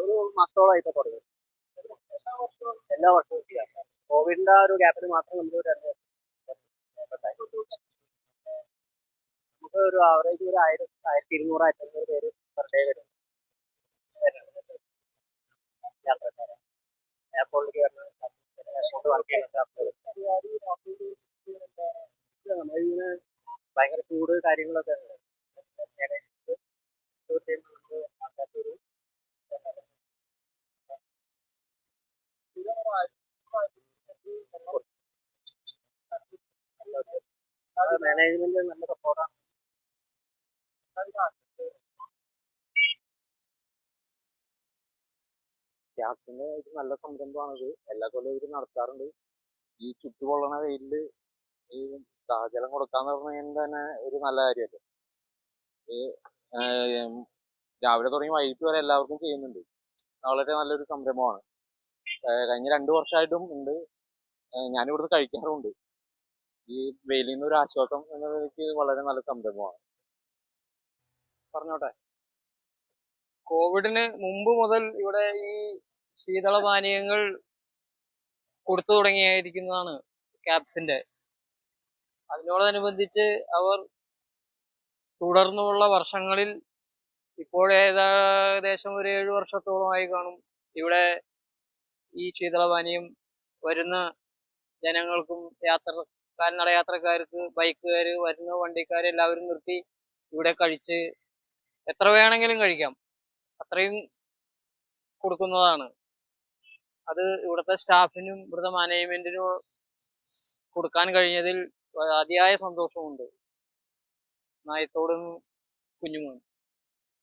ഒരു മാസത്തോളമായിട്ട് തുടങ്ങി. എല്ലാ വർഷവും ചെയ്യാം. കോവിഡിന്റെ ആ ഒരു ഗ്യാപ്പിൽ മാത്രം നമുക്ക് നമുക്ക് ഒരു ആവറേജ് ഒരു 1000, 1200, 1500 പേര് പെർ ഡേ വരും യാത്രക്കാരെ. എയർപോർട്ടിലേക്ക് വരുന്ന എയർപോർട്ട് വർക്ക് ചെയ്യുന്ന സ്റ്റാഫുകൾ. നമ്മളിങ്ങനെ ഭയങ്കര ചൂട് കാര്യങ്ങളൊക്കെ ഉണ്ട്. മാനേജ്മെന്റ് നല്ല സപ്പോർട്ടാണ്. ക്യാപ്സിന്റെ ഇത് നല്ല സംരംഭമാണിത്. എല്ലാ കൊല്ലവും ഇവര് നടത്താറുണ്ട്. ഈ ചുട്ടുപൊള്ളണ വെയിലില് ഈ ദാഹജലം കൊടുക്കാന്ന് പറഞ്ഞാൽ തന്നെ ഒരു നല്ല കാര്യമല്ലേ. ഈ രാവിലെ തുടങ്ങി വൈകിട്ട് വരെ എല്ലാവർക്കും ചെയ്യുന്നുണ്ട്. വളരെ നല്ലൊരു സംരംഭമാണ്. കഴിഞ്ഞ 2 വർഷമായിട്ടും ഉണ്ട്. ഞാനിവിടുന്ന് കഴിക്കാറുമുണ്ട്. ഈ വെയിലിൽ നിന്ന് ഒരു ആശ്വാസം എന്നതിലേക്ക് വളരെ നല്ല സംരംഭമാണ്. പറഞ്ഞോട്ടെ. കോവിഡിന് മുമ്പ് മുതൽ ഇവിടെ ഈ ശീതളപാനീയങ്ങൾ കൊടുത്തു തുടങ്ങിയിരിക്കുന്നതാണ് ക്യാപ്സിന്റെ. അതിനോടനുബന്ധിച്ച് അവർ തുടർന്നുള്ള വർഷങ്ങളിൽ ഇപ്പോൾ ഏകദേശം ഒരു 7 വർഷത്തോളമായി കാണും ഇവിടെ ഈ ശീതളപാനീയം വരുന്ന ജനങ്ങൾക്കും കാൽനട യാത്രക്കാർക്ക്, ബൈക്കുകാർ, വരുന്ന വണ്ടിക്കാർ എല്ലാവരും നിർത്തി ഇവിടെ കഴിച്ച് എത്ര വേണമെങ്കിലും കഴിക്കാം, അത്രയും കൊടുക്കുന്നതാണ്. അത് ഇവിടുത്തെ സ്റ്റാഫിനും ഇവിടുത്തെ മാനേജ്മെന്റിനും കൊടുക്കാൻ കഴിഞ്ഞതിൽ അതിയായ സന്തോഷമുണ്ട്. നായത്തോടും കുഞ്ഞുമോൻ.